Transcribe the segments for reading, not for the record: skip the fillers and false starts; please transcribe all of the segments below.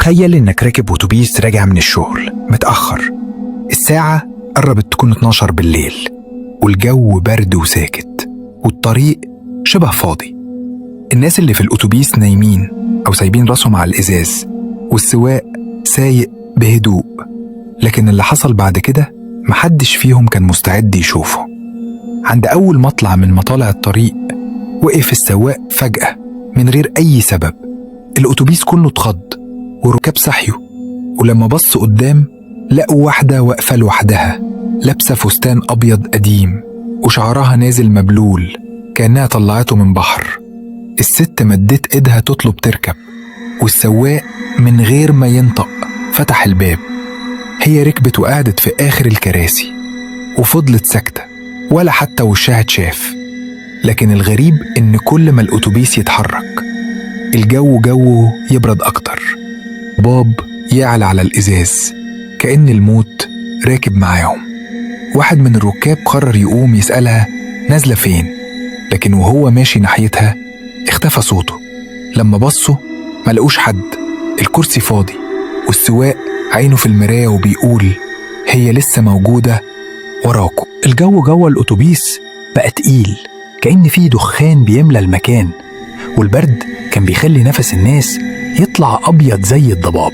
تخيل إنك راكب أتوبيس راجع من الشغل متأخر. الساعة قربت تكون 12 بالليل، والجو برد وساكت، والطريق شبه فاضي. الناس اللي في الأتوبيس نايمين أو سايبين راسهم على الإزاز، والسواق سايق بهدوء. لكن اللي حصل بعد كده محدش فيهم كان مستعد يشوفه. عند أول مطلع من مطالع الطريق وقف السواق فجأة من غير أي سبب. الأتوبيس كله اتخض والركاب صحيوا، ولما بص قدام لقوا واحدة واقفة لوحدها، لابسة فستان أبيض قديم وشعرها نازل مبلول كأنها طلعته من بحر. الست مدت إيدها تطلب تركب، والسواق من غير ما ينطق فتح الباب. هي ركبت وقعدت في آخر الكراسي وفضلت ساكتة، ولا حتى وشها اتشاف. لكن الغريب إن كل ما الأتوبيس يتحرك الجو يبرد أكتر، باب يعلى على الإزاز كأن الموت راكب معاهم. واحد من الركاب قرر يقوم يسألها نازلة فين، لكن وهو ماشي ناحيتها اختفى صوته. لما بصوا ملقوش حد، الكرسي فاضي، والسواق عينه في المراية وبيقول هي لسه موجودة وراكم. الجو جوه الأتوبيس بقى تقيل، كأن فيه دخان بيملى المكان، والبرد كان بيخلي نفس الناس يطلع أبيض زي الضباب.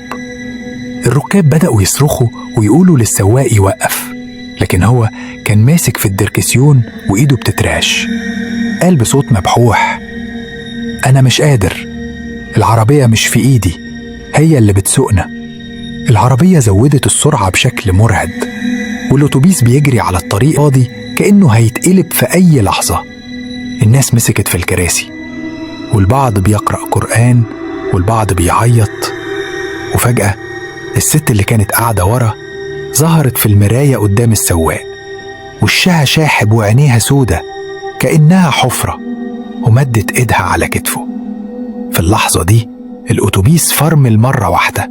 الركاب بدأوا يصرخوا ويقولوا للسواق يوقف، لكن هو كان ماسك في الدركسيون وإيده بتترعش. قال بصوت مبحوح أنا مش قادر، العربية مش في إيدي، هي اللي بتسوقنا. العربية زودت السرعة بشكل مرعب، والأتوبيس بيجري على الطريق فاضي كأنه هيتقلب في أي لحظة. الناس مسكت في الكراسي، والبعض بيقرأ قرآن والبعض بيعيط. وفجأة الست اللي كانت قاعدة ورا ظهرت في المراية قدام السواق، وشها شاحب وعينيها سودة كأنها حفرة، ومدت إيدها على كتفه. في اللحظة دي الأتوبيس فرمل مرة واحدة.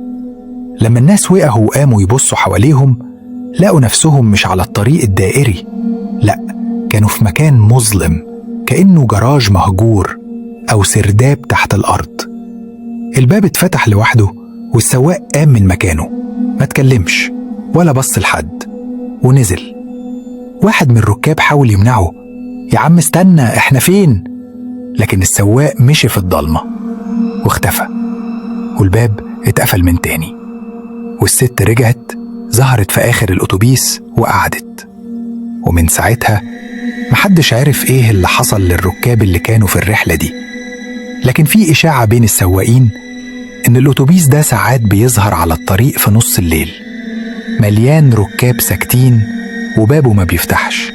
لما الناس وقعوا وقاموا يبصوا حواليهم لقوا نفسهم مش على الطريق الدائري، لأ، كانوا في مكان مظلم كأنه جراج مهجور أو سرداب تحت الأرض. الباب اتفتح لوحده، والسواق قام من مكانه، ما تكلمش ولا بص لحد، ونزل. واحد من الركاب حاول يمنعه، يا عم استنى، احنا فين؟ لكن السواق مشي في الضلمة واختفى، والباب اتقفل من تاني. والست رجعت ظهرت في آخر الأتوبيس وقعدت. ومن ساعتها محدش عارف ايه اللي حصل للركاب اللي كانوا في الرحلة دي. لكن في إشاعة بين السواقين إن الأتوبيس ده ساعات بيظهر على الطريق في نص الليل، مليان ركاب ساكتين وبابه ما بيفتحش.